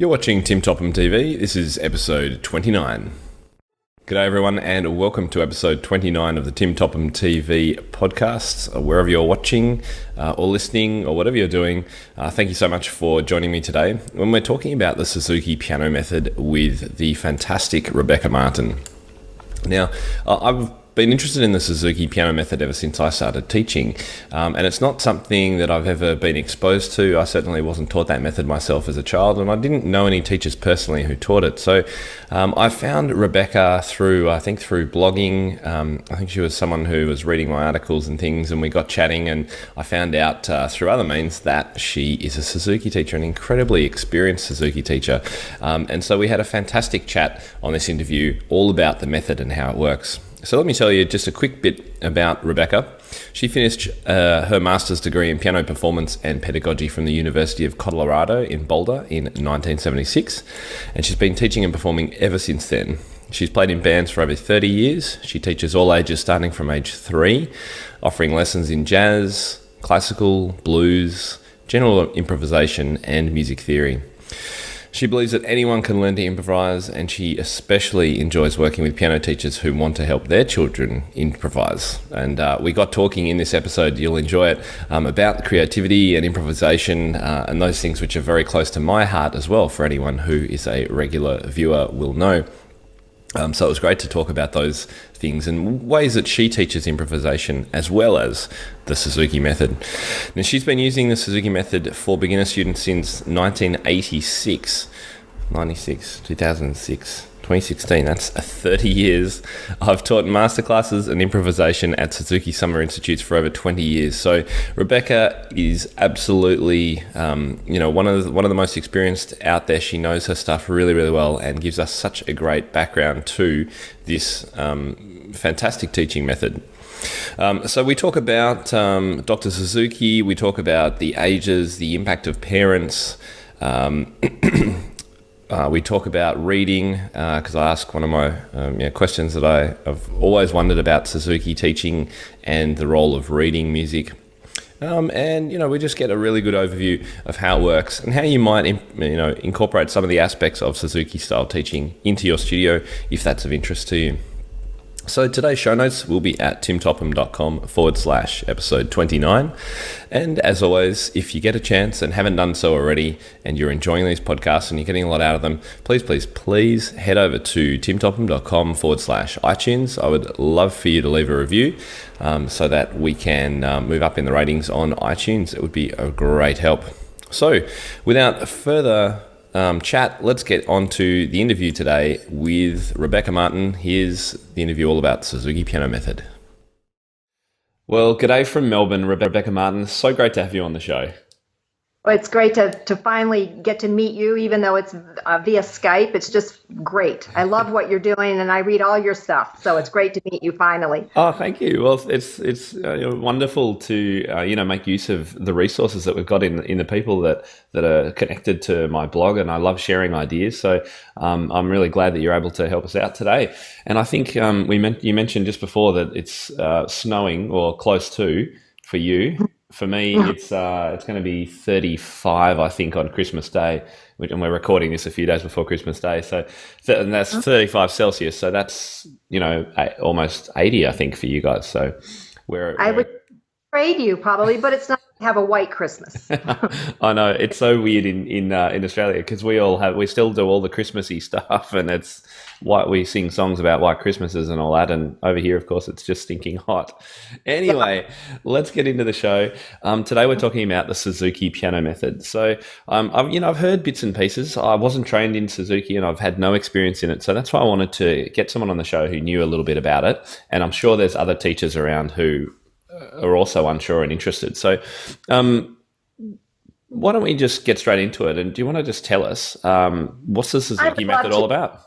You're watching Tim Topham TV. This is episode 29. G'day everyone and welcome to episode 29 of the Tim Topham TV podcast. Wherever you're watching or listening or whatever you're doing, thank you so much for joining me today when we're talking about the Suzuki Piano Method with the fantastic Rebecca Martin. Now, I've been interested in the Suzuki Piano Method ever since I started teaching, and it's not something that I've ever been exposed to. I certainly wasn't taught that method myself as a child, and I didn't know any teachers personally who taught it. So I found Rebecca through blogging. I think she was someone who was reading my articles and things, and we got chatting, and I found out through other means that she is a Suzuki teacher, an incredibly experienced Suzuki teacher. And so we had a fantastic chat on this interview all about the method and how it works. So let me tell you just a quick bit about Rebecca. She finished her master's degree in piano performance and pedagogy from the University of Colorado in Boulder in 1976, and she's been teaching and performing ever since then. She's played in bands for over 30 years. She teaches all ages starting from age 3, offering lessons in jazz, classical, blues, general improvisation, and music theory. She believes that anyone can learn to improvise, and she especially enjoys working with piano teachers who want to help their children improvise. And we got talking in this episode, you'll enjoy it, about creativity and improvisation and those things which are very close to my heart as well, for anyone who is a regular viewer will know. So it was great to talk about those things and ways that she teaches improvisation as well as the Suzuki method. Now, she's been using the Suzuki method for beginner students since 1986, 2016, that's 30 years. I've taught masterclasses and improvisation at Suzuki Summer Institutes for over 20 years. So Rebecca is absolutely, one of the most experienced out there. She knows her stuff really, really well and gives us such a great background to this fantastic teaching method. So we talk about Dr. Suzuki, we talk about the ages, the impact of parents, we talk about reading, because I ask one of my questions that I've always wondered about Suzuki teaching and the role of reading music. We just get a really good overview of how it works and how you might incorporate some of the aspects of Suzuki style teaching into your studio if that's of interest to you. So today's show notes will be at timtopham.com/episode 29. And as always, if you get a chance and haven't done so already and you're enjoying these podcasts and you're getting a lot out of them, please head over to timtopham.com/iTunes. I would love for you to leave a review so that we can move up in the ratings on iTunes. It would be a great help. So without further chat, let's get on to the interview today with Rebecca Martin. Here's the interview all about Suzuki Piano Method. Well, g'day from Melbourne, Rebecca Martin. So great to have you on the show. Well, it's great to finally get to meet you, even though it's via Skype. It's just great. I love what you're doing, and I read all your stuff. So it's great to meet you finally. Oh, thank you. Well, it's wonderful to make use of the resources that we've got in the people that are connected to my blog, and I love sharing ideas. So I'm really glad that you're able to help us out today. And I think you mentioned just before that it's snowing or close to for you. For me, it's going to be 35, I think, on Christmas Day, and we're recording this a few days before Christmas Day. So, and that's 35 Celsius. So that's almost 80, I think, for you guys. So I would trade you probably, but it's not have a white Christmas. I know, it's so weird in Australia because we still do all the Christmassy stuff, and it's white. We sing songs about white Christmases and all that, and over here, of course, it's just stinking hot. Anyway, Let's get into the show. Today we're talking about the Suzuki Piano Method. So I've heard bits and pieces. I wasn't trained in Suzuki and I've had no experience in it, so that's why I wanted to get someone on the show who knew a little bit about it. And I'm sure there's other teachers around who are also unsure and interested. So why don't we just get straight into it? And do you want to just tell us what's the Suzuki method all about?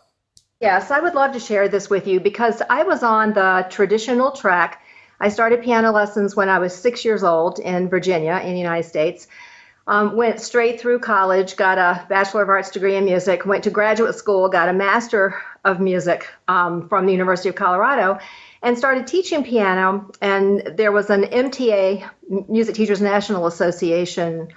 Yes, I would love to share this with you because I was on the traditional track. I started piano lessons when I was 6 years old in Virginia in the United States. Went straight through college, got a Bachelor of Arts degree in music, went to graduate school, got a Master of Music from the University of Colorado, and started teaching piano. And there was an MTA, Music Teachers National Association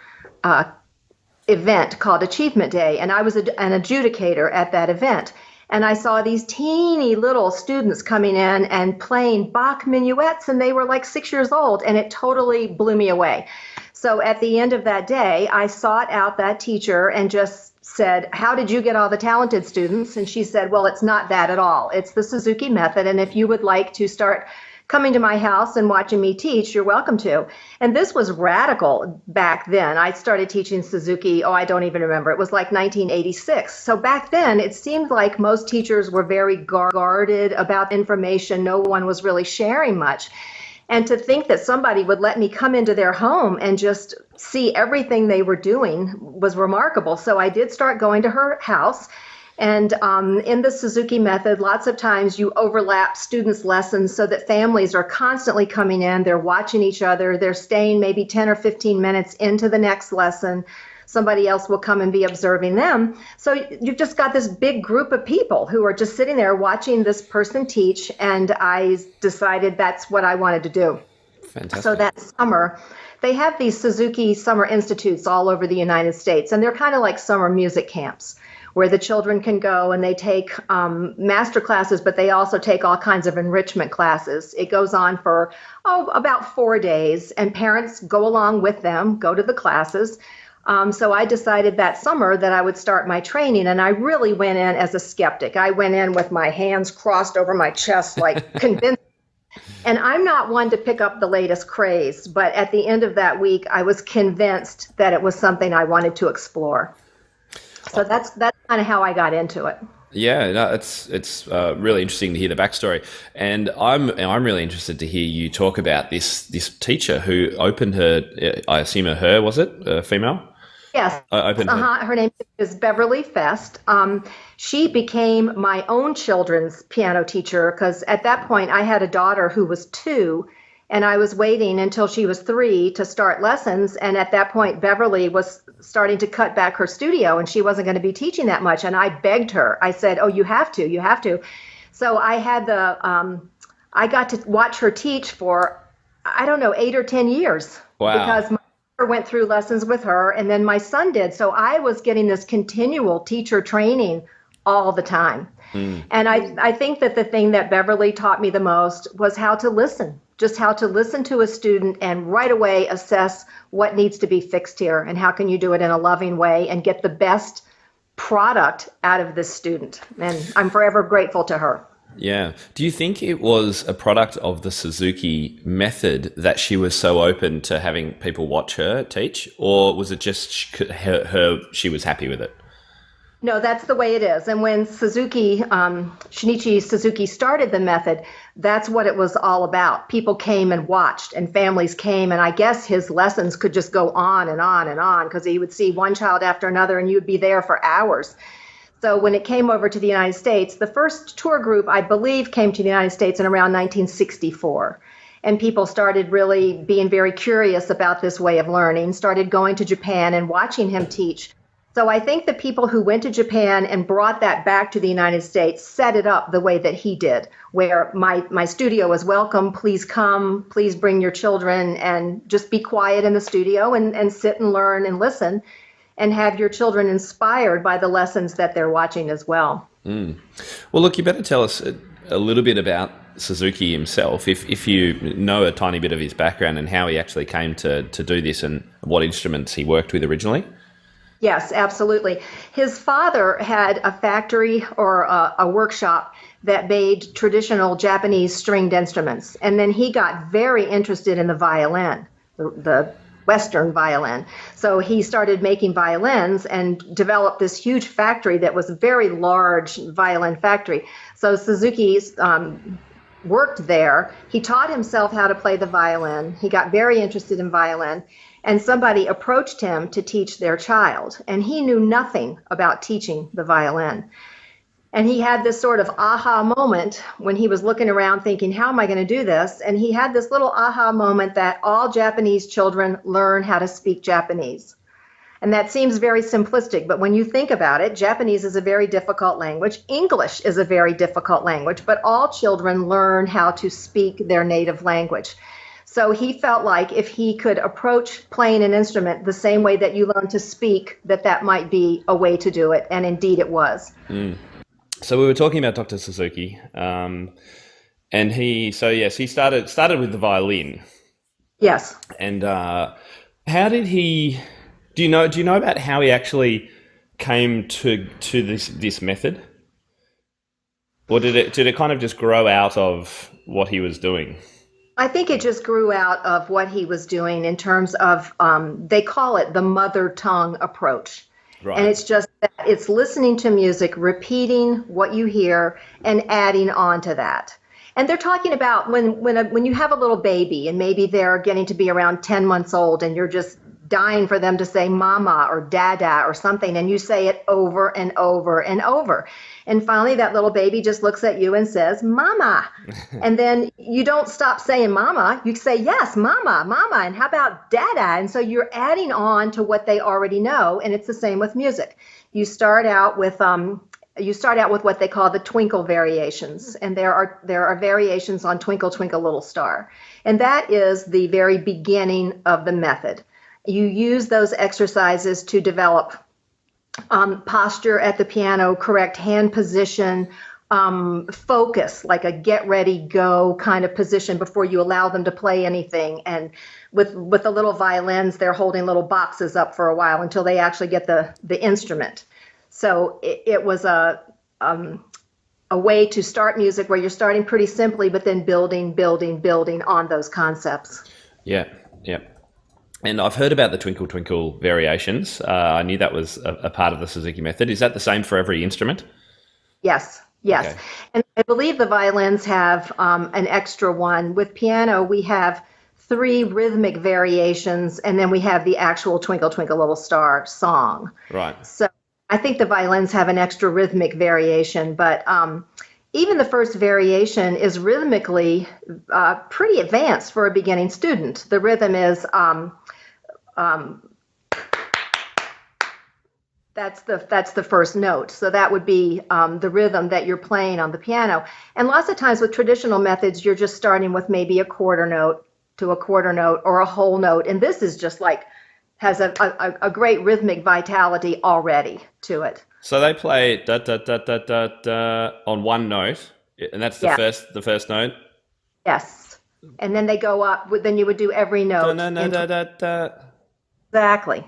event called Achievement Day, and I was an adjudicator at that event. And I saw these teeny little students coming in and playing Bach minuets, and they were like 6 years old, and it totally blew me away. So at the end of that day, I sought out that teacher and just said, how did you get all the talented students? And she said, well, it's not that at all. It's the Suzuki method, and if you would like to start coming to my house and watching me teach, you're welcome to. And this was radical back then. I started teaching Suzuki, I don't even remember. It was like 1986. So back then, it seemed like most teachers were very guarded about information. No one was really sharing much. And to think that somebody would let me come into their home and just see everything they were doing was remarkable. So I did start going to her house. And in the Suzuki method, lots of times you overlap students' lessons so that families are constantly coming in, they're watching each other, they're staying maybe 10 or 15 minutes into the next lesson. Somebody else will come and be observing them. So you've just got this big group of people who are just sitting there watching this person teach, and I decided that's what I wanted to do. Fantastic. So that summer, they have these Suzuki Summer Institutes all over the United States, and they're kind of like summer music camps, where the children can go and they take master classes, but they also take all kinds of enrichment classes. It goes on for, about 4 days, and parents go along with them, go to the classes. So I decided that summer that I would start my training, and I really went in as a skeptic. I went in with my hands crossed over my chest, like convinced. And I'm not one to pick up the latest craze, but at the end of that week, I was convinced that it was something I wanted to explore. So that's kind of how I got into it. Yeah, no, it's really interesting to hear the backstory, and I'm really interested to hear you talk about this teacher who opened her. I assume was it a female? Yes. Her name is Beverly Fest. She became my own children's piano teacher because at that point I had a daughter who was 2. And I was waiting until she was 3 to start lessons. And at that point, Beverly was starting to cut back her studio, and she wasn't going to be teaching that much. And I begged her. I said, you have to. So I had I got to watch her teach for, 8 or 10 years. Wow. Because my daughter went through lessons with her, and then my son did. So I was getting this continual teacher training all the time. And I think that the thing that Beverly taught me the most was how to listen. Just how to listen to a student and right away assess what needs to be fixed here and how can you do it in a loving way and get the best product out of this student. And I'm forever grateful to her. Yeah. Do you think it was a product of the Suzuki method that she was so open to having people watch her teach, or was it just she was happy with it? No, that's the way it is. And when Shinichi Suzuki started the method, that's what it was all about. People came and watched, and families came, and I guess his lessons could just go on and on and on because he would see one child after another, and you'd be there for hours. So when it came over to the United States, the first tour group, I believe, came to the United States in around 1964. And people started really being very curious about this way of learning, started going to Japan and watching him teach. So I think the people who went to Japan and brought that back to the United States set it up the way that he did, where my studio was welcome, please come, please bring your children, and just be quiet in the studio and sit and learn and listen, and have your children inspired by the lessons that they're watching as well. Well, look, you better tell us a little bit about Suzuki himself, if you know a tiny bit of his background and how he actually came to do this and what instruments he worked with originally. Yes, absolutely. His father had a factory or a workshop that made traditional Japanese stringed instruments. And then he got very interested in the violin, the Western violin. So he started making violins and developed this huge factory that was a very large violin factory. So Suzuki's worked there. He taught himself how to play the violin. He got very interested in violin. And somebody approached him to teach their child, and he knew nothing about teaching the violin. And he had this sort of aha moment when he was looking around thinking, how am I going to do this? And he had this little aha moment that all Japanese children learn how to speak Japanese. And that seems very simplistic, but when you think about it, Japanese is a very difficult language. English is a very difficult language, but all children learn how to speak their native language. So he felt like if he could approach playing an instrument the same way that you learn to speak, that might be a way to do it. And indeed it was. So we were talking about Dr. Suzuki, and he started with the violin. Yes. And how did he? Do you know about how he actually came to this method, or did it kind of just grow out of what he was doing? I think it just grew out of what he was doing in terms of, they call it the mother tongue approach. Right. And it's just that it's listening to music, repeating what you hear, and adding on to that. And they're talking about when you have a little baby and maybe they're getting to be around 10 months old and you're just dying for them to say mama or dada or something, and you say it over and over and over. And finally, that little baby just looks at you and says, mama. And then you don't stop saying mama. You say, yes, mama, mama. And how about dada? And so you're adding on to what they already know. And it's the same with music. You start out with what they call the twinkle variations. And there are variations on Twinkle, Twinkle, Little Star. And that is the very beginning of the method. You use those exercises to develop posture at the piano, correct hand position, focus, like a get ready, go kind of position before you allow them to play anything. And with the little violins, they're holding little boxes up for a while until they actually get the instrument. So it was a way to start music where you're starting pretty simply, but then building on those concepts. Yeah. And I've heard about the Twinkle Twinkle variations. I knew that was a part of the Suzuki method. Is that the same for every instrument? Yes. Okay. And I believe the violins have an extra one. With piano, we have 3 rhythmic variations, and then we have the actual Twinkle Twinkle Little Star song. Right. So I think the violins have an extra rhythmic variation, but even the first variation is rhythmically pretty advanced for a beginning student. The rhythm is that's the first note. So that would be the rhythm that you're playing on the piano. And lots of times with traditional methods, you're just starting with maybe a quarter note to a quarter note or a whole note. And this is just like has a great rhythmic vitality already to it. So they play da da da da da da on one note, and that's the first note. Yes, and then they go up. Then you would do every note. Da, da, da, da, da. Exactly.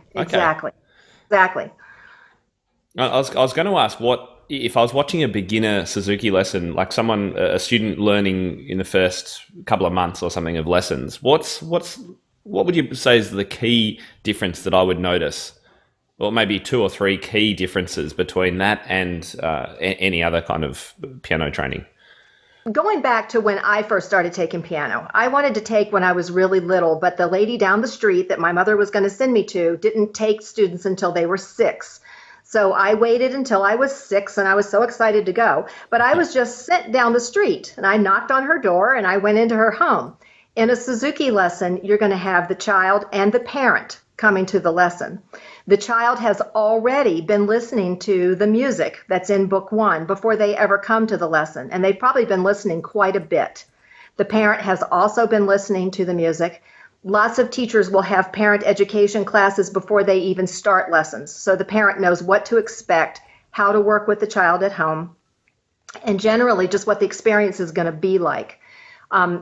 I was going to ask, what if I was watching a beginner Suzuki lesson, like a student learning in the first couple of months or something of lessons? What would you say is the key difference that I would notice? Or maybe 2 or 3 key differences between that and any other kind of piano training? Going back to when I first started taking piano, I wanted to take when I was really little, but the lady down the street that my mother was going to send me to didn't take students until they were 6. So I waited until I was 6 and I was so excited to go. But I was just sent down the street and I knocked on her door and I went into her home. In a Suzuki lesson, you're going to have the child and the parent coming to the lesson. The child has already been listening to the music that's in book 1 before they ever come to the lesson, and they've probably been listening quite a bit. The parent has also been listening to the music. Lots of teachers will have parent education classes before they even start lessons, so the parent knows what to expect, how to work with the child at home, and generally just what the experience is going to be like.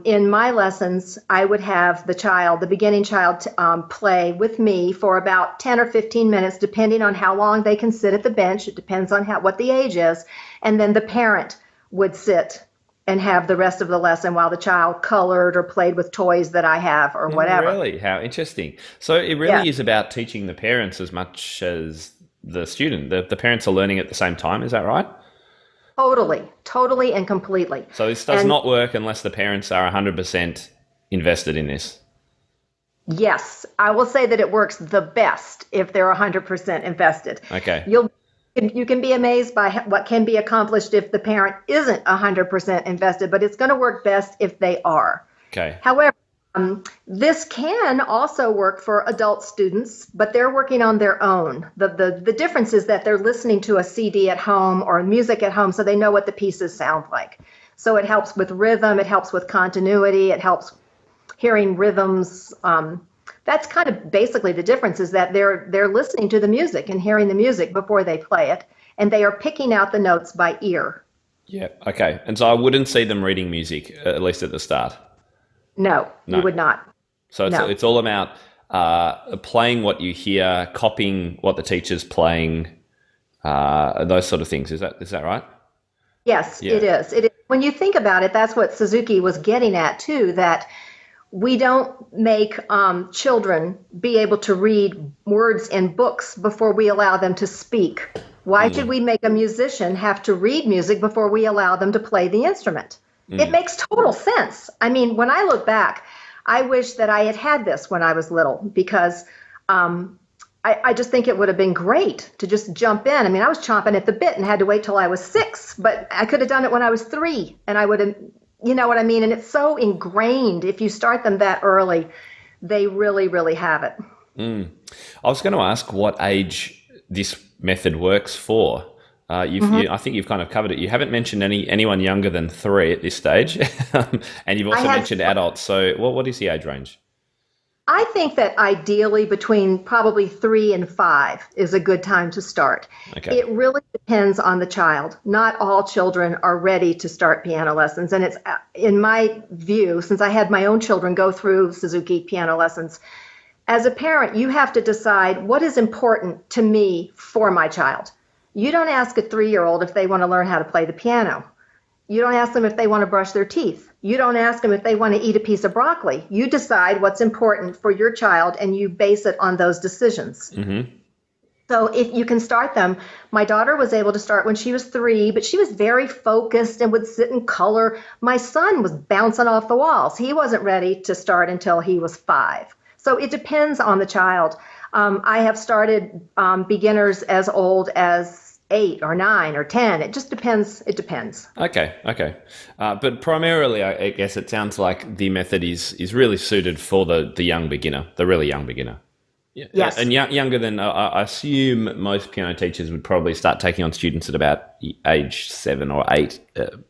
In my lessons, I would have the beginning child, play with me for about 10 or 15 minutes, depending on how long they can sit at the bench. It depends on what the age is. And then the parent would sit and have the rest of the lesson while the child colored or played with toys that I have or whatever. Really? How interesting. So it really is about teaching the parents as much as the student. The parents are learning at the same time. Is that right? Totally and completely. So this does not work unless the parents are 100% invested in this. Yes, I will say that it works the best if they're 100% invested. Okay. You can be amazed by what can be accomplished if the parent isn't 100% invested, but it's going to work best if they are. Okay. However, this can also work for adult students, but they're working on their own. The difference is that they're listening to a CD at home or music at home, so they know what the pieces sound like. So it helps with rhythm, it helps with continuity, it helps hearing rhythms. That's kind of basically the difference, is that they're listening to the music and hearing the music before they play it, and they are picking out the notes by ear. Yeah. Okay. And so I wouldn't see them reading music, at least at the start. No, No. you would not. So it's all about playing what you hear, copying what the teacher's playing, those sort of things. Is that right? Yes, Yeah. it is. It is. When you think about it, that's what Suzuki was getting at too, that we don't make children be able to read words in books before we allow them to speak. Why should we make a musician have to read music before we allow them to play the instrument? It makes total sense. I mean, when I look back, I wish that I had had this when I was little, because I just think it would have been great to just jump in. I mean, I was chomping at the bit and had to wait till I was 6, but I could have done it when I was 3, and I would have, you know what I mean? And it's so ingrained. If you start them that early, they really, really have it. I was going to ask what age this method works for. I think you've kind of covered it. You haven't mentioned anyone younger than 3 at this stage, and you've also mentioned adults. So, what is the age range? I think that ideally between probably 3 and 5 is a good time to start. Okay. It really depends on the child. Not all children are ready to start piano lessons, and it's, in my view, since I had my own children go through Suzuki piano lessons, as a parent, you have to decide what is important to me for my child. You don't ask a 3-year-old if they want to learn how to play the piano. You don't ask them if they want to brush their teeth. You don't ask them if they want to eat a piece of broccoli. You decide what's important for your child, and you base it on those decisions. Mm-hmm. So if you can start them, my daughter was able to start when she was 3, but she was very focused and would sit and color. My son was bouncing off the walls. He wasn't ready to start until he was 5. So it depends on the child. I have started beginners as old as 8 or 9 or 10. It just depends. It depends. Okay. But primarily, I guess it sounds like the method is really suited for the young beginner, the really young beginner. Yeah. Yes. And younger than, I assume most piano teachers would probably start taking on students at about age 7 or 8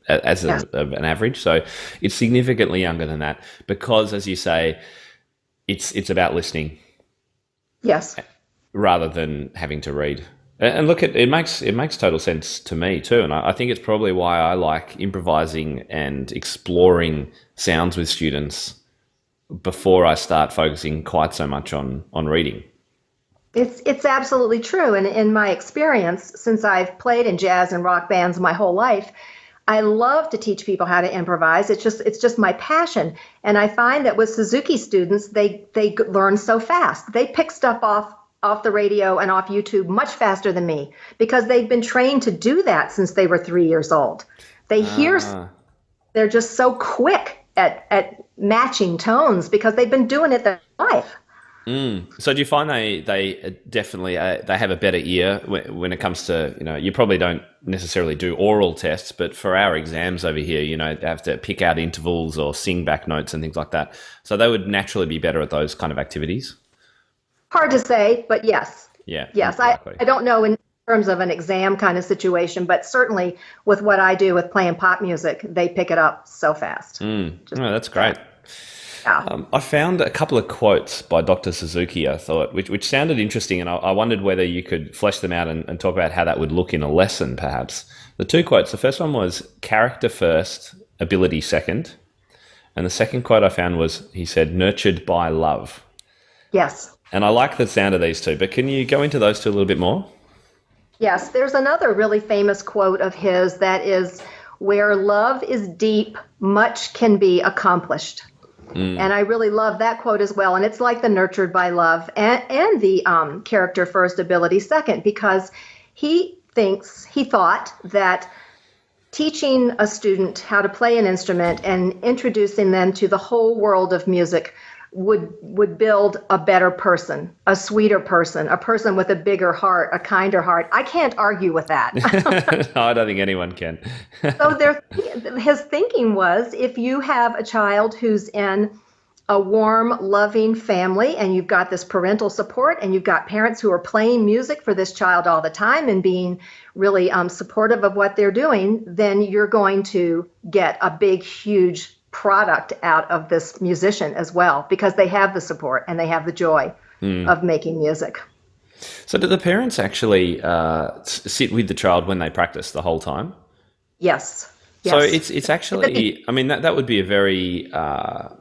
as an average. So it's significantly younger than that because, as you say, it's about listening. Yes. Rather than having to read. And look, it makes total sense to me too. And I think it's probably why I like improvising and exploring sounds with students before I start focusing quite so much on reading. It's absolutely true. And in my experience, since I've played in jazz and rock bands my whole life, I love to teach people how to improvise. It's just my passion. And I find that with Suzuki students, they learn so fast. They pick stuff off the radio and off YouTube much faster than me because they've been trained to do that since they were 3 years old. They hear, they're just so quick at matching tones because they've been doing it their life. So do you find they definitely they have a better ear when it comes to, you probably don't necessarily do oral tests, but for our exams over here, they have to pick out intervals or sing back notes and things like that. So they would naturally be better at those kind of activities? Hard to say, but yes. Yeah. Yes, exactly. I don't know in terms of an exam kind of situation, but certainly with what I do with playing pop music, they pick it up so fast. That's great. Yeah. I found a couple of quotes by Dr. Suzuki, I thought, which sounded interesting, and I wondered whether you could flesh them out and talk about how that would look in a lesson, perhaps. The 2 quotes, the first one was character first, ability second. And the second quote I found was, he said, nurtured by love. Yes. And I like the sound of these 2, but can you go into those 2 a little bit more? Yes, there's another really famous quote of his that is, where love is deep, much can be accomplished. And I really love that quote as well. And it's like the nurtured by love and the character first, ability second, because he thought that teaching a student how to play an instrument and introducing them to the whole world of music would build a better person, a sweeter person, a person with a bigger heart, a kinder heart. I can't argue with that. No, I don't think anyone can. So his thinking was, if you have a child who's in a warm, loving family and you've got this parental support and you've got parents who are playing music for this child all the time and being really supportive of what they're doing, then you're going to get a big, huge product out of this musician as well, because they have the support and they have the joy of making music. So do the parents actually sit with the child when they practice the whole time? Yes. So it's actually, I mean, that would be a very a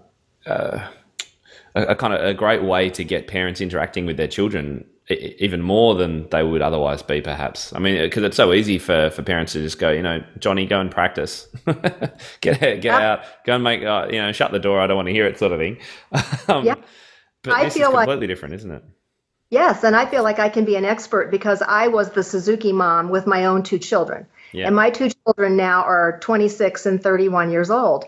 kind of a great way to get parents interacting with their children even more than they would otherwise be, perhaps. I mean, because it's so easy for parents to just go, Johnny, go and practice, get out, go and make, shut the door. I don't want to hear it, sort of thing. But this is completely different, isn't it? Yes, and I feel like I can be an expert because I was the Suzuki mom with my own 2 children. Yeah. And my 2 children now are 26 and 31 years old.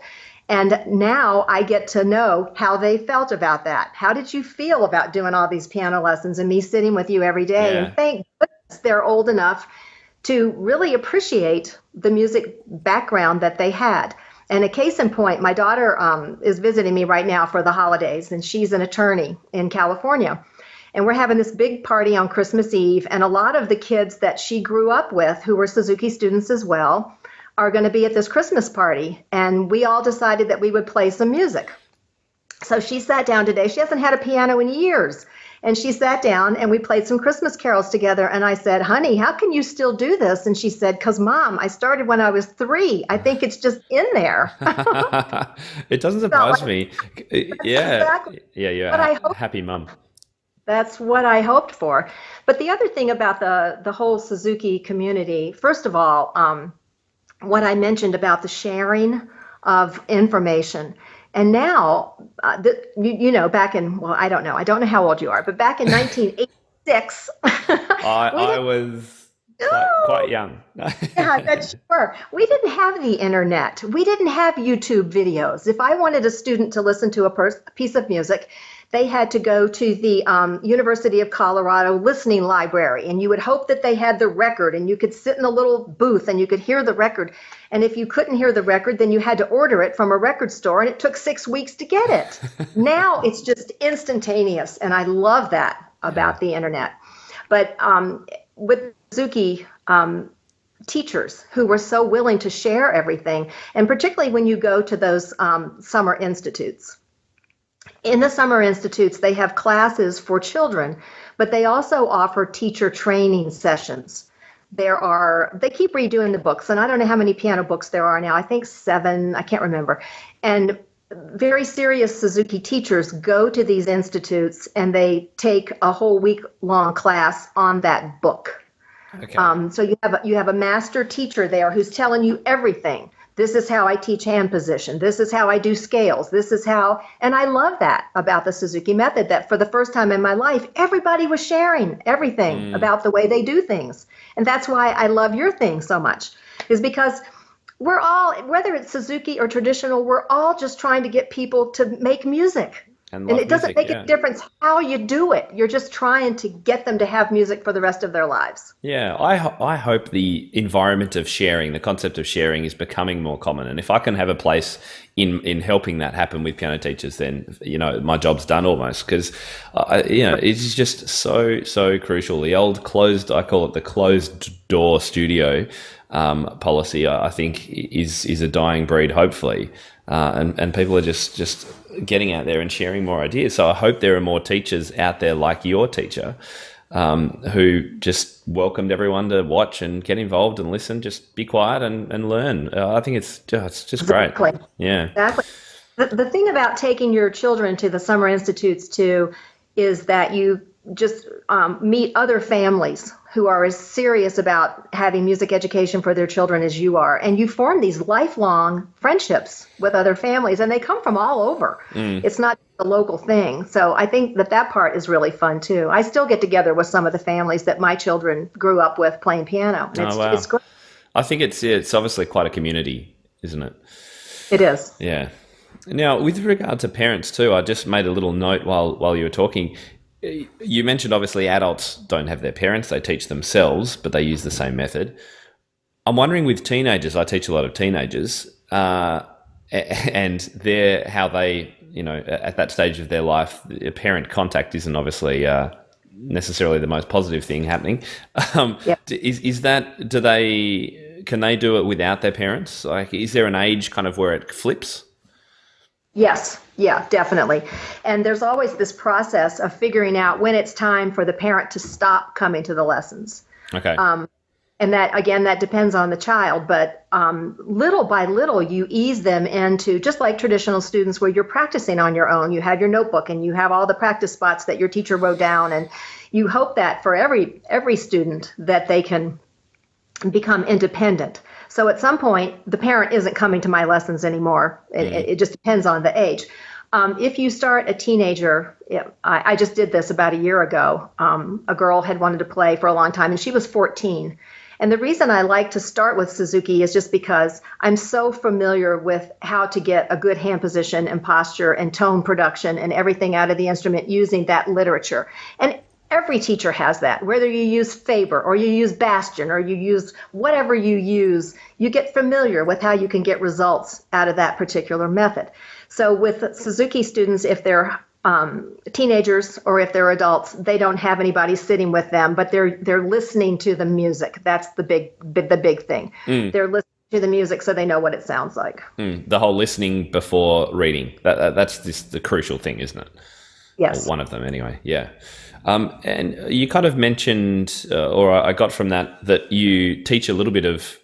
And now I get to know how they felt about that. How did you feel about doing all these piano lessons and me sitting with you every day? Yeah. And thank goodness they're old enough to really appreciate the music background that they had. And a case in point, my daughter is visiting me right now for the holidays, and she's an attorney in California. And we're having this big party on Christmas Eve, and a lot of the kids that she grew up with, who were Suzuki students as well, are going to be at this Christmas party. And we all decided that we would play some music. So she sat down today. She hasn't had a piano in years. And she sat down and we played some Christmas carols together. And I said, honey, how can you still do this? And she said, because Mom, I started when I was 3. I think it's just in there. It doesn't surprise me. Yeah. Exactly. Yeah, you're a happy mum. That's what I hoped for. But the other thing about the whole Suzuki community, first of all, what I mentioned about the sharing of information. And now, back in, well, I don't know how old you are, but back in 1986. I was quite young. Yeah, that's sure. We didn't have the internet. We didn't have YouTube videos. If I wanted a student to listen to a piece of music, they had to go to the University of Colorado listening library, and you would hope that they had the record, and you could sit in a little booth and you could hear the record. And if you couldn't hear the record, then you had to order it from a record store, and it took 6 weeks to get it. Now it's just instantaneous, and I love that about the internet. But with Suzuki teachers who were so willing to share everything, and particularly when you go to those summer institutes. In the summer institutes, they have classes for children, but they also offer teacher training sessions. They keep redoing the books, and I don't know how many piano books there are now. I think 7, I can't remember. And very serious Suzuki teachers go to these institutes and they take a whole week-long class on that book. Okay. So you have a master teacher there who's telling you everything. This is how I teach hand position. This is how I do scales. This is how, and I love that about the Suzuki method, that for the first time in my life, everybody was sharing everything about the way they do things. And that's why I love your thing so much, is because we're all, whether it's Suzuki or traditional, we're all just trying to get people to make music. And it doesn't make a difference how you do it. You're just trying to get them to have music for the rest of their lives. Yeah, I hope the environment of sharing, the concept of sharing, is becoming more common. And if I can have a place in helping that happen with piano teachers, then, my job's done almost. Because, it's just so crucial. The old I call it the closed door studio policy, I think is a dying breed, hopefully. And people are just getting out there and sharing more ideas. So I hope there are more teachers out there like your teacher who just welcomed everyone to watch and get involved and listen, just be quiet and learn. I think it's just great. Exactly. Yeah. Exactly. The thing about taking your children to the summer institutes too is that you just meet other families who are as serious about having music education for their children as you are. And you form these lifelong friendships with other families, and they come from all over. It's not a local thing. So I think that part is really fun too. I still get together with some of the families that my children grew up with playing piano. And it's great. I think it's obviously quite a community, isn't it? It is. Yeah. Now, with regard to parents too, I just made a little note while you were talking. You mentioned obviously adults don't have their parents, they teach themselves, but they use the same method. I'm wondering with teenagers, I teach a lot of teenagers, and how they, at that stage of their life, parent contact isn't obviously necessarily the most positive thing happening. Is that, can they do it without their parents? Like, is there an age kind of where it flips? Yes, yeah, definitely. And there's always this process of figuring out when it's time for the parent to stop coming to the lessons. Okay. And that, again, that depends on the child, but little by little, you ease them into, just like traditional students where you're practicing on your own. You have your notebook and you have all the practice spots that your teacher wrote down, and you hope that for every student that they can become independent. So at some point, the parent isn't coming to my lessons anymore. It just depends on the age. If you start a teenager, I just did this about a year ago. A girl had wanted to play for a long time, and she was 14. And the reason I like to start with Suzuki is just because I'm so familiar with how to get a good hand position and posture and tone production and everything out of the instrument using that literature. And every teacher has that, whether you use Faber or you use Bastion or you use whatever you use, you get familiar with how you can get results out of that particular method. So with Suzuki students, if they're teenagers or if they're adults, they don't have anybody sitting with them, but they're listening to the music. That's the big thing. They're listening to the music so they know what it sounds like. The whole listening before reading, that's the crucial thing, isn't it? Yes. Or one of them anyway, yeah. And you kind of mentioned, or I got from that you teach a little bit of,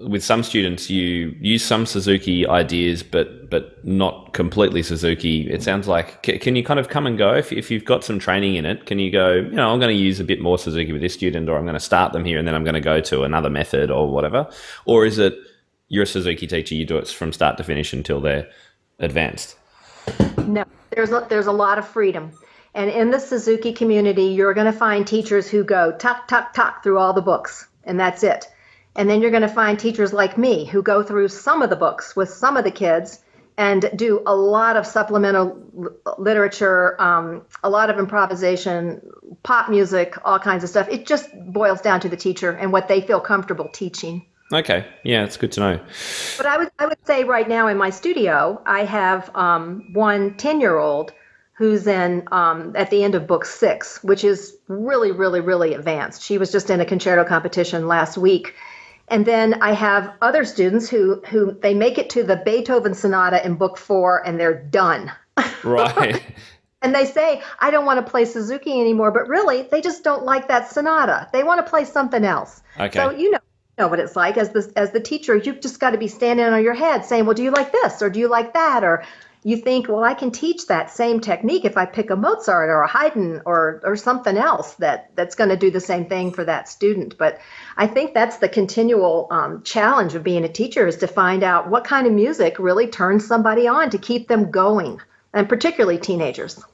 with some students, you use some Suzuki ideas, but not completely Suzuki. It sounds like, can you kind of come and go if you've got some training in it? Can you go, I'm going to use a bit more Suzuki with this student, or I'm going to start them here and then I'm going to go to another method or whatever? Or is it you're a Suzuki teacher, you do it from start to finish until they're advanced? No, there's a lot of freedom. And in the Suzuki community, you're going to find teachers who go tuck, tuck, tuck through all the books, and that's it. And then you're going to find teachers like me who go through some of the books with some of the kids and do a lot of supplemental literature, a lot of improvisation, pop music, all kinds of stuff. It just boils down to the teacher and what they feel comfortable teaching. Okay. Yeah, it's good to know. But I would say right now in my studio, I have one 10-year-old who's in at the end of book 6, which is really, really, really advanced. She was just in a concerto competition last week. And then I have other students who they make it to the Beethoven Sonata in book 4 and they're done. Right. And they say, I don't want to play Suzuki anymore, but really they just don't like that sonata. They want to play something else. Okay. So you know what it's like as the teacher, you've just got to be standing on your head saying, well, do you like this or do you like that? Or you think, well, I can teach that same technique if I pick a Mozart or a Haydn or something else that's going to do the same thing for that student. But I think that's the continual challenge of being a teacher, is to find out what kind of music really turns somebody on to keep them going, and particularly teenagers.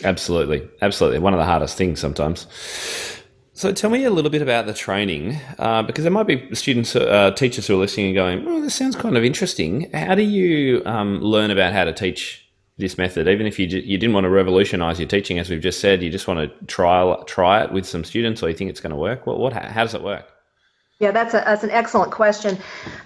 Absolutely. Absolutely. One of the hardest things sometimes. So tell me a little bit about the training, because there might be students, teachers who are listening and going, oh, this sounds kind of interesting. How do you learn about how to teach this method? Even if you didn't want to revolutionize your teaching, as we've just said, you just want to try it with some students, or you think it's going to work? How does it work? Yeah, that's an excellent question.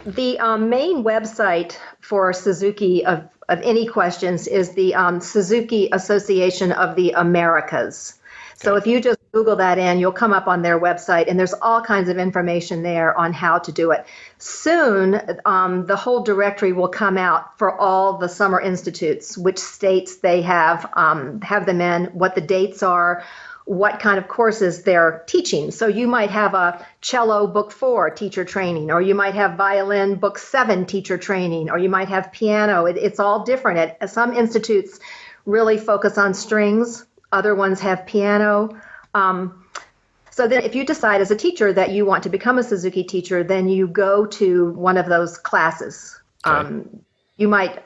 The main website for Suzuki of any questions is the Suzuki Association of the Americas. So if you just Google that in, you'll come up on their website, and there's all kinds of information there on how to do it. Soon, the whole directory will come out for all the summer institutes, which states they have them in, what the dates are, what kind of courses they're teaching. So you might have a cello book 4 teacher training, or you might have violin book 7 teacher training, or you might have piano. It's all different. Some institutes really focus on strings. Other ones have piano. So then if you decide as a teacher that you want to become a Suzuki teacher, then you go to one of those classes. Okay. You might,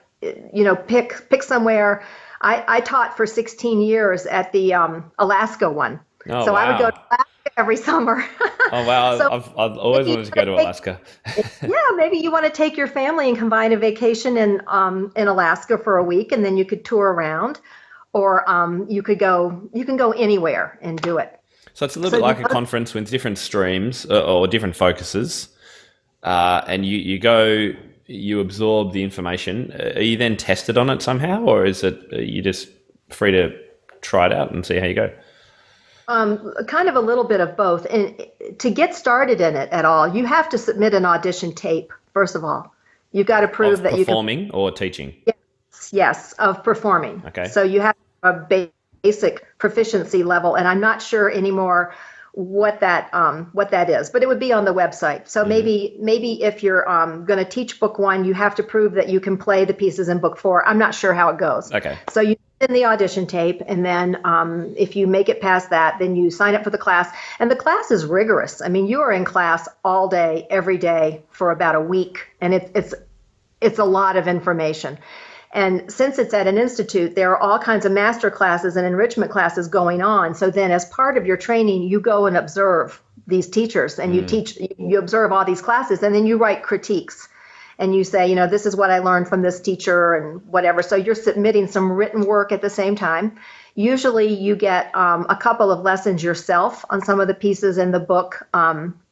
pick somewhere. I taught for 16 years at the Alaska one. Oh, so wow. I would go to Alaska every summer. Oh, wow. So I've always wanted to go to Alaska. Yeah, maybe you want to take your family and combine a vacation in Alaska for a week, and then you could tour around. Or you can go anywhere and do it. So it's a little bit like a conference with different streams or different focuses, and you absorb the information. Are you then tested on it somehow, or is it you just free to try it out and see how you go? Kind of a little bit of both. And to get started in it at all, you have to submit an audition tape, first of all. You've got to prove that you can. Performing or teaching? Yeah. Yes, of performing. Okay. So you have a basic proficiency level, and I'm not sure anymore what that is, but it would be on the website. So maybe if you're going to teach book one, you have to prove that you can play the pieces in book four. I'm not sure how it goes. Okay. So you send the audition tape, and then if you make it past that, then you sign up for the class. And the class is rigorous. I mean, you are in class all day, every day for about a week, and it's a lot of information. And since it's at an institute, there are all kinds of master classes and enrichment classes going on. So then as part of your training, you go and observe these teachers, and you observe all these classes, and then you write critiques. And you say, this is what I learned from this teacher and whatever. So you're submitting some written work at the same time. Usually you get a couple of lessons yourself on some of the pieces in the book.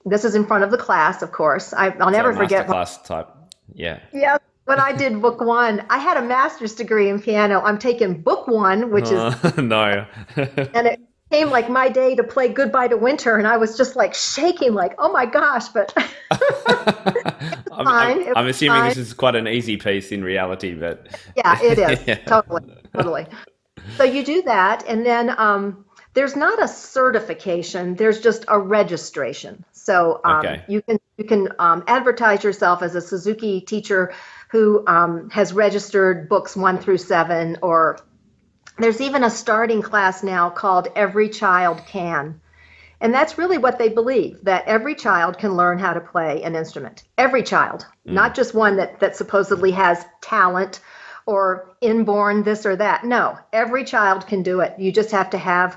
This is in front of the class, of course. I'll never forget. Class type. Yeah. Yeah. When I did book one, I had a master's degree in piano. I'm taking book one, which is no. and it came like my day to play Goodbye to Winter, and I was just like shaking, like, oh my gosh! But I'm assuming this is quite an easy piece in reality, but yeah, it is. Yeah. Totally. So you do that, and then there's not a certification. There's just a registration. So you can advertise yourself as a Suzuki teacher who has registered books 1 through 7, or there's even a starting class now called Every Child Can. And that's really what they believe, that every child can learn how to play an instrument. Every child, not just one that supposedly has talent or inborn this or that. No, every child can do it. You just have to have,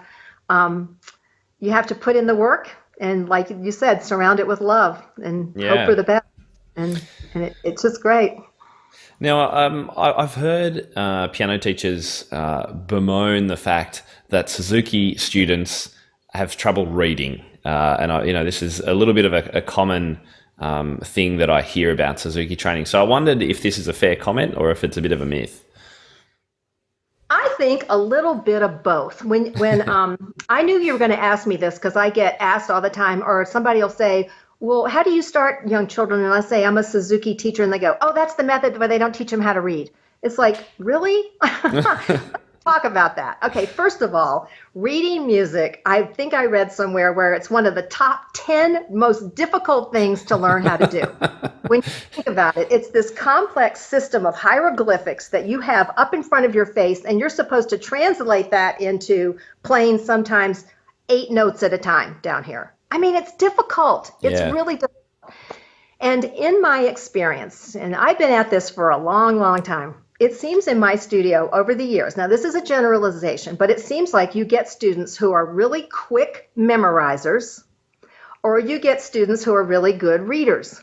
you have to put in the work, and like you said, surround it with love and hope for the best. And it's just great. Now, I've heard piano teachers bemoan the fact that Suzuki students have trouble reading, and this is a little bit of a common thing that I hear about Suzuki training. So I wondered if this is a fair comment or if it's a bit of a myth. I think a little bit of both. When I knew you were going to ask me this, because I get asked all the time, or somebody will say, well, how do you start young children? And I say, I'm a Suzuki teacher. And they go, oh, that's the method where they don't teach them how to read. It's like, really? Talk about that. Okay, first of all, reading music, I think I read somewhere where it's one of the top 10 most difficult things to learn how to do. When you think about it, it's this complex system of hieroglyphics that you have up in front of your face, and you're supposed to translate that into playing sometimes 8 notes at a time down here. I mean, it's difficult. It's really difficult. And in my experience, and I've been at this for a long, long time, it seems in my studio over the years, now this is a generalization, but it seems like you get students who are really quick memorizers, or you get students who are really good readers.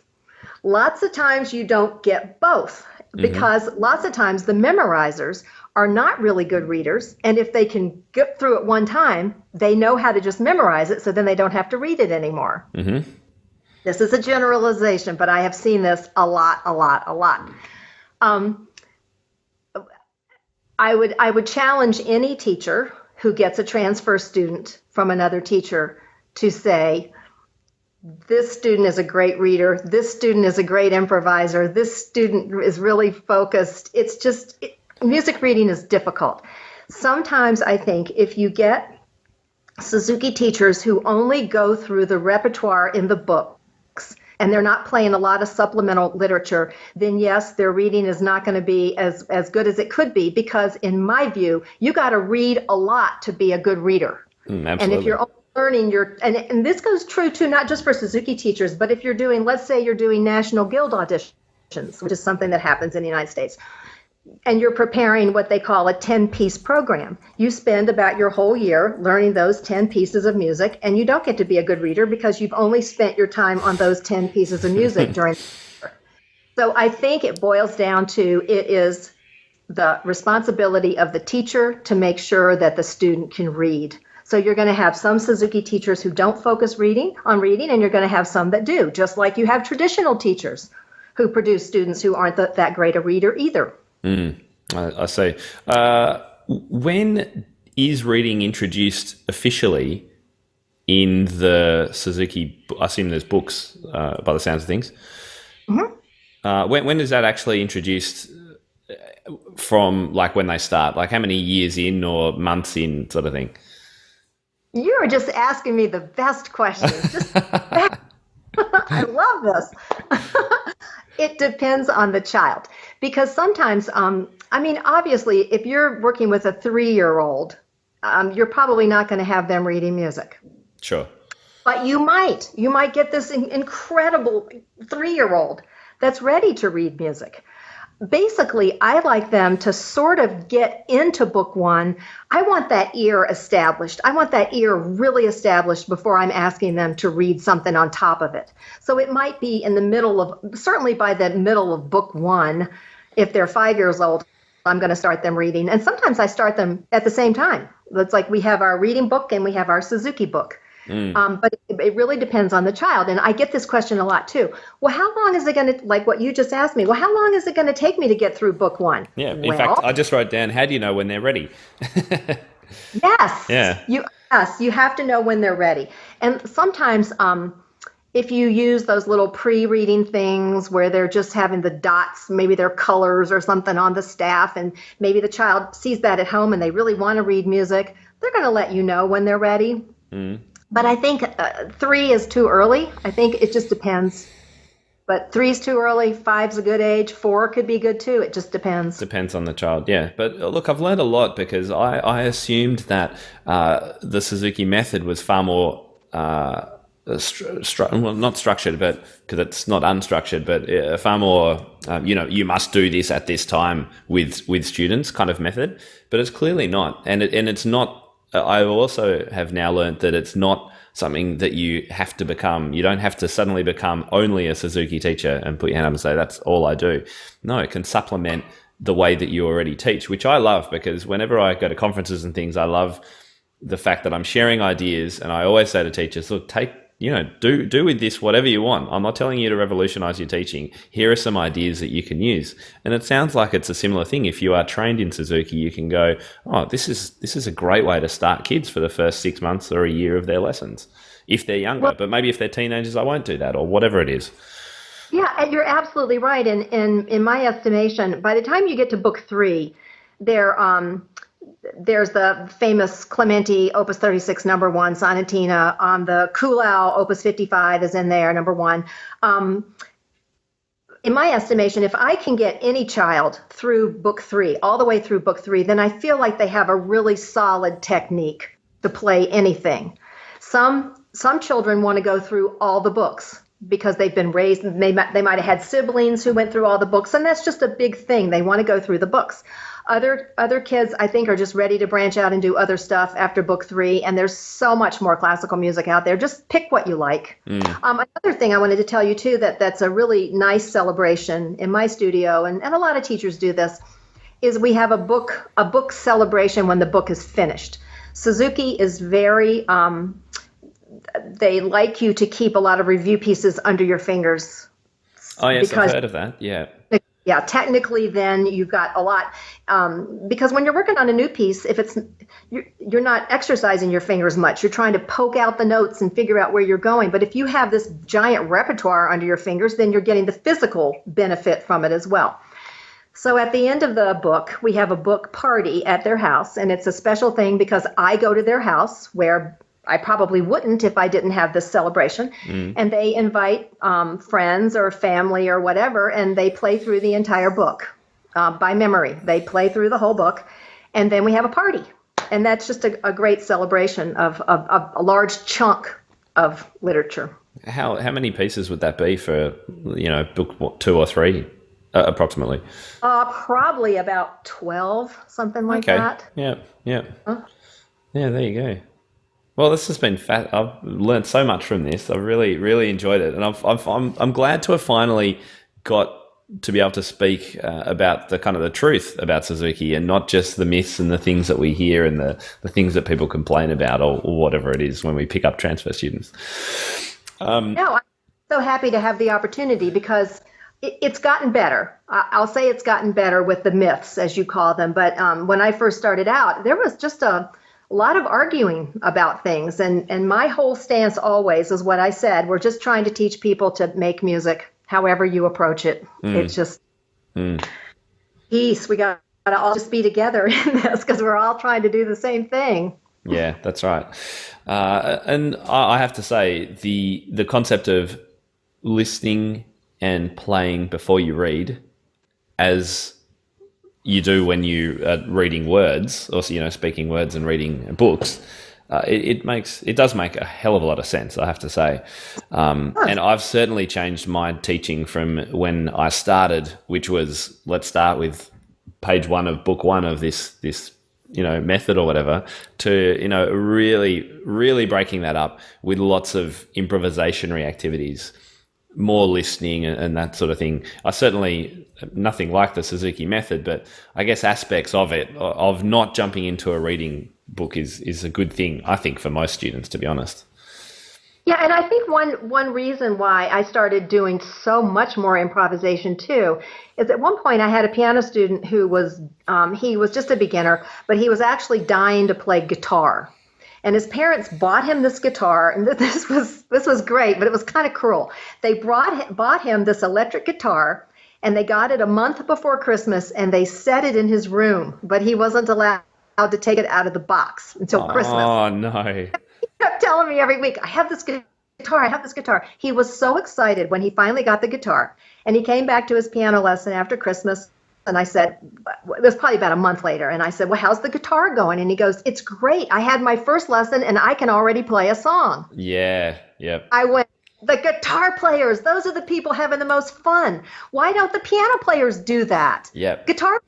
Lots of times you don't get both, because lots of times the memorizers are not really good readers, and if they can get through it one time, they know how to just memorize it, so then they don't have to read it anymore. This is a generalization, but I have seen this a lot. I would challenge any teacher who gets a transfer student from another teacher to say, this student is a great reader, this student is a great improviser, this student is really focused. It's just, music reading is difficult. Sometimes I think if you get Suzuki teachers who only go through the repertoire in the books, and they're not playing a lot of supplemental literature, then yes, their reading is not going to be as good as it could be, because in my view, you got to read a lot to be a good reader. And if you're learning and this goes true too, not just for Suzuki teachers, but if you're doing, let's say you're doing National Guild auditions, which is something that happens in the United States, and you're preparing what they call a 10-piece program. You spend about your whole year learning those 10 pieces of music, and you don't get to be a good reader because you've only spent your time on those 10 pieces of music during the year. So I think it boils down to, it is the responsibility of the teacher to make sure that the student can read. So you're going to have some Suzuki teachers who don't focus on reading, and you're going to have some that do, just like you have traditional teachers who produce students who aren't that great a reader either. I see. When is reading introduced officially in the Suzuki? I assume there's books by the sounds of things. When is that actually introduced from like when they start? Like how many years in or months in sort of thing? You are just asking me the best questions. I love this. It depends on the child because sometimes, obviously, if you're working with a 3-year-old, you're probably not going to have them reading music. Sure. But you might get this incredible 3-year-old that's ready to read music. Basically, I like them to sort of get into book one. I want that ear established. I want that ear really established before I'm asking them to read something on top of it. So it might be in the middle of, certainly by the middle of book one, if they're 5 years old, I'm going to start them reading. And sometimes I start them at the same time. It's like we have our reading book and we have our Suzuki book. But it really depends on the child. And I get this question a lot too. Well, how long is it going to, like what you just asked me, well, how long is it going to take me to get through book one? Yeah. In fact, I just wrote down, how do you know when they're ready? Yes. Yeah. You have to know when they're ready. And sometimes if you use those little pre-reading things where they're just having the dots, maybe they're colors or something on the staff, and maybe the child sees that at home and they really want to read music, they're going to let you know when they're ready. But I think 3 is too early. I think it just depends. But 3 is too early. 5's a good age. 4 could be good too. It just depends. Depends on the child, yeah. But look, I've learned a lot because I assumed that the Suzuki method was far more, not structured, but because it's not unstructured, but far more, you must do this at this time with students kind of method. But it's clearly not. And it's not. I also have now learned that it's not something that you have to become. You don't have to suddenly become only a Suzuki teacher and put your hand up and say, that's all I do. No, it can supplement the way that you already teach, which I love because whenever I go to conferences and things, I love the fact that I'm sharing ideas. And I always say to teachers, look, do with this whatever you want. I'm not telling you to revolutionize your teaching. Here are some ideas that you can use. And it sounds like it's a similar thing. If you are trained in Suzuki, you can go, oh, this is a great way to start kids for the first 6 months or a year of their lessons. If they're younger, but maybe if they're teenagers, I won't do that or whatever it is. Yeah, and you're absolutely right. And in my estimation, by the time you get to book 3, there's the famous Clementi Opus 36 number 1 sonatina. The Kuhlau Opus 55 is in there, number 1. In my estimation, if I can get any child through book 3, all the way through book 3, then I feel like they have a really solid technique to play anything. Some children want to go through all the books because they've been raised, they might have had siblings who went through all the books, and that's just a big thing. They want to go through the books. Other kids, I think, are just ready to branch out and do other stuff after book 3, and there's so much more classical music out there. Just pick what you like. Another thing I wanted to tell you, too, that's a really nice celebration in my studio, and a lot of teachers do this, is we have a book celebration when the book is finished. Suzuki is very, they like you to keep a lot of review pieces under your fingers. Oh, yes, I've heard of that, yeah. Yeah, technically, then you've got a lot because when you're working on a new piece, if you're not exercising your fingers much, you're trying to poke out the notes and figure out where you're going. But if you have this giant repertoire under your fingers, then you're getting the physical benefit from it as well. So at the end of the book, we have a book party at their house, and it's a special thing because I go to their house where I probably wouldn't if I didn't have this celebration. And they invite friends or family or whatever, and they play through the entire book by memory. They play through the whole book, and then we have a party. And that's just a great celebration of a large chunk of literature. How many pieces would that be for, book 2 or 3, approximately? Probably about 12, something like that. Yeah. Huh? Yeah, there you go. Well, this has been I've learned so much from this. I've really, really enjoyed it, and I'm glad to have finally got to be able to speak about the kind of the truth about Suzuki, and not just the myths and the things that we hear and the things that people complain about or whatever it is when we pick up transfer students. No, I'm so happy to have the opportunity because it's gotten better. I'll say it's gotten better with the myths, as you call them. But when I first started out, there was just a lot of arguing about things. And my whole stance always is what I said. We're just trying to teach people to make music, however you approach it. It's just peace. We got to all just be together in this because we're all trying to do the same thing. Yeah, that's right. And I have to say, the concept of listening and playing before you read, as you do when you are reading words, or speaking words and reading books, it does make a hell of a lot of sense, I have to say. And I've certainly changed my teaching from when I started, which was, let's start with page 1 of book 1 of this method or whatever, to really breaking that up with lots of improvisationary activities, more listening and that sort of thing. I certainly, nothing like the Suzuki method, but I guess aspects of it, of not jumping into a reading book is a good thing, I think, for most students, to be honest. Yeah, and I think one reason why I started doing so much more improvisation too is at one point I had a piano student who was he was just a beginner, but he was actually dying to play guitar. And his parents bought him this guitar, and this was great, but it was kind of cruel. They bought him this electric guitar, and they got it a month before Christmas, and they set it in his room, but he wasn't allowed to take it out of the box until Christmas. Oh, no. He kept telling me every week, I have this guitar. He was so excited when he finally got the guitar. And he came back to his piano lesson after Christmas. And I said, it was probably about a month later. And I said, well, how's the guitar going? And he goes, it's great. I had my first lesson and I can already play a song. Yeah. Yep. I went, the guitar players, those are the people having the most fun. Why don't the piano players do that? Yep. Guitar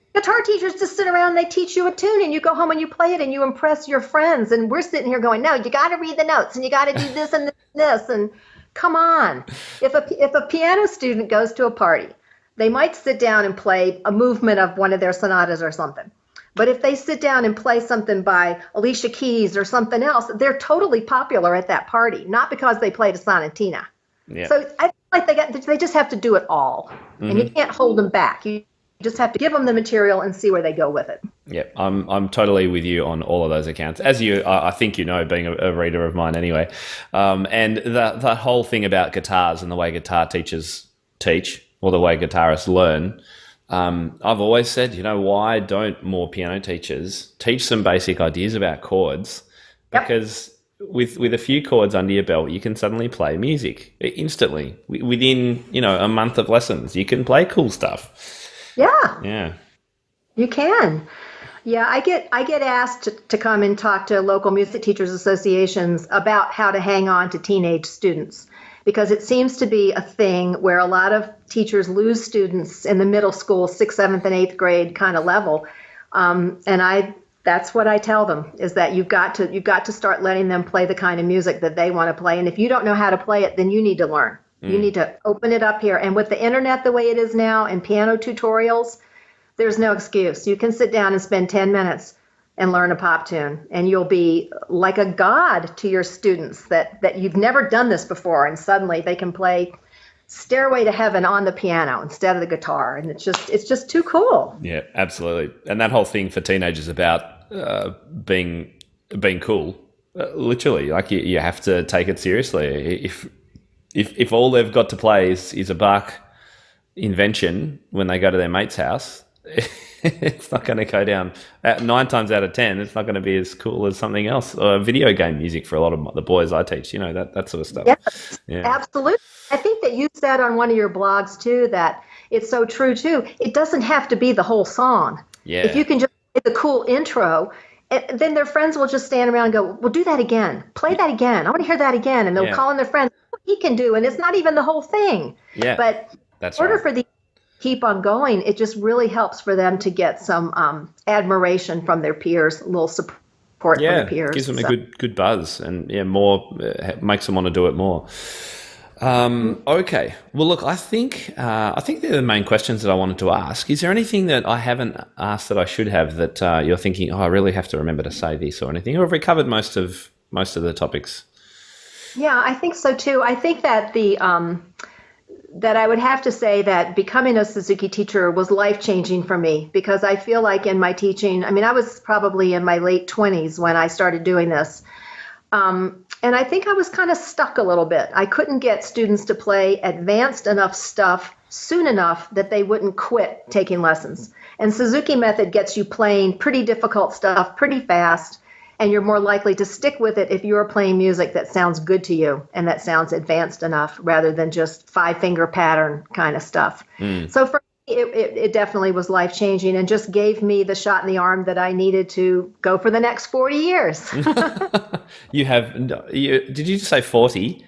teachers just sit around and they teach you a tune and you go home and you play it and you impress your friends. And we're sitting here going, no, you got to read the notes and you got to do this and this. And come on. If a piano student goes to a party, they might sit down and play a movement of one of their sonatas or something. But if they sit down and play something by Alicia Keys or something else, they're totally popular at that party, not because they played a sonatina. Yeah. So I feel like they just have to do it all. Mm-hmm. And you can't hold them back. You just have to give them the material and see where they go with it. Yeah, I'm totally with you on all of those accounts. As I think being a reader of mine anyway. And the whole thing about guitars and the way guitar teachers teach, or the way guitarists learn, I've always said, why don't more piano teachers teach some basic ideas about chords? Because with a few chords under your belt, you can suddenly play music instantly. Within, a month of lessons, you can play cool stuff. Yeah. You can. Yeah, I get asked to come and talk to local music teachers associations about how to hang on to teenage students, because it seems to be a thing where a lot of teachers lose students in the middle school, 6th, 7th, and 8th grade kind of level. That's what I tell them, is that you've got to start letting them play the kind of music that they want to play. And if you don't know how to play it, then you need to learn. You need to open it up here. And with the internet the way it is now and piano tutorials, there's no excuse. You can sit down and spend 10 minutes and learn a pop tune, and you'll be like a god to your students that you've never done this before, and suddenly they can play Stairway to Heaven on the piano instead of the guitar, and it's just too cool. Yeah, absolutely. And that whole thing for teenagers about being cool, literally, like you have to take it seriously. If all they've got to play is a Bach invention when they go to their mate's house, it's not going to go down. 9 times out of 10, it's not going to be as cool as something else. Or video game music for a lot of the boys I teach, that sort of stuff. Yes, yeah, absolutely. I think that you said on one of your blogs too that it's so true too. It doesn't have to be the whole song. Yeah. If you can just get the cool intro, then their friends will just stand around and go, well, do that again. Play that again. I want to hear that again. And they'll call in their friends, what he can do. And it's not even the whole thing. Yeah, but that's in order right. for the keep on going, it just really helps for them to get some admiration from their peers, a little support from their peers. Gives them a good buzz, and more makes them want to do it more. Okay, well, look, I think they're the main questions that I wanted to ask. Is there anything that I haven't asked that I should have that you're thinking, I really have to remember to say this or anything, or have we covered most of the topics? Yeah, I think so too. I think that that I would have to say that becoming a Suzuki teacher was life-changing for me, because I feel like in my teaching, I was probably in my late 20s when I started doing this. And I think I was kind of stuck a little bit. I couldn't get students to play advanced enough stuff soon enough that they wouldn't quit taking lessons. And Suzuki Method gets you playing pretty difficult stuff pretty fast, and you're more likely to stick with it if you're playing music that sounds good to you and that sounds advanced enough rather than just five-finger pattern kind of stuff. So for me, it definitely was life-changing and just gave me the shot in the arm that I needed to go for the next 40 years. Did you just say 40?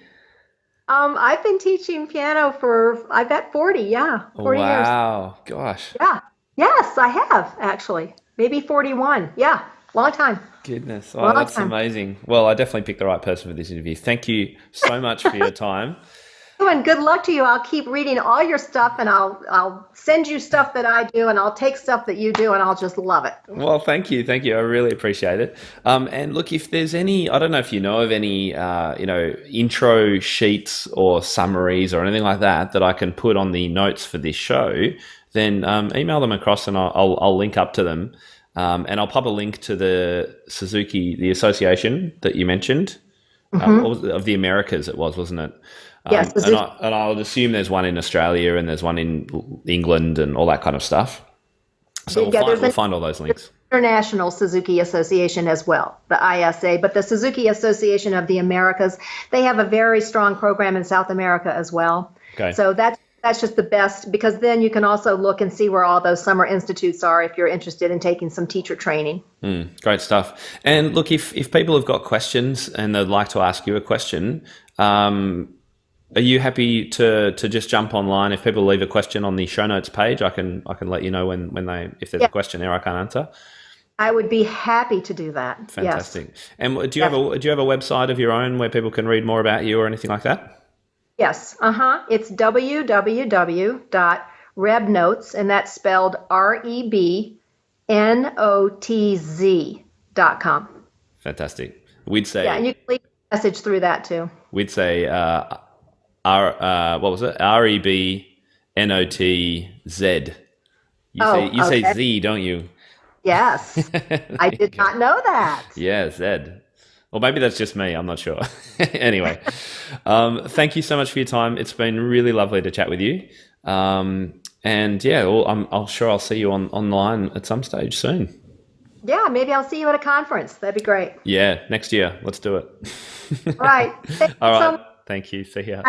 I've been teaching piano for, I bet 40, yeah, 40 years. Wow, gosh. Yeah, yes, I have actually. Maybe 41, yeah, long time. Goodness, oh, that's amazing. Well, I definitely picked the right person for this interview. Thank you so much for your time. And good luck to you. I'll keep reading all your stuff, and I'll send you stuff that I do, and I'll take stuff that you do, and I'll just love it. Well, thank you. I really appreciate it. And look, if there's any, I don't know if you know of any, intro sheets or summaries or anything like that I can put on the notes for this show, then email them across, and I'll link up to them. And I'll pop a link to the Suzuki, the association that you mentioned, of the Americas. It wasn't it? Yes, and I'll assume there's one in Australia and there's one in England and all that kind of stuff. So we'll find all those links. International Suzuki Association as well, the ISA, but the Suzuki Association of the Americas, they have a very strong program in South America as well. Okay. So that's just the best, because then you can also look and see where all those summer institutes are if you're interested in taking some teacher training. Great stuff. And look, if people have got questions and they'd like to ask you a question, are you happy to just jump online? If people leave a question on the show notes page, I can let you know if there's a question there I can't answer. I would be happy to do that. Fantastic. Yes. And do you have a website of your own where people can read more about you or anything like that? Yes. It's www.rebnotz, and that's spelled REBNOTZ.com. Fantastic. We'd say. Yeah, and you can leave a message through that too. We'd say what was it? REBNOTZ. You say Z, don't you? Yes. I did not know that. Yeah, Z. Or maybe that's just me. I'm not sure. Anyway, thank you so much for your time. It's been really lovely to chat with you. And yeah, I'll sure I'll see you online at some stage soon. Yeah, maybe I'll see you at a conference. That'd be great. Yeah, next year. Let's do it. All right. All right. Thank you. See ya.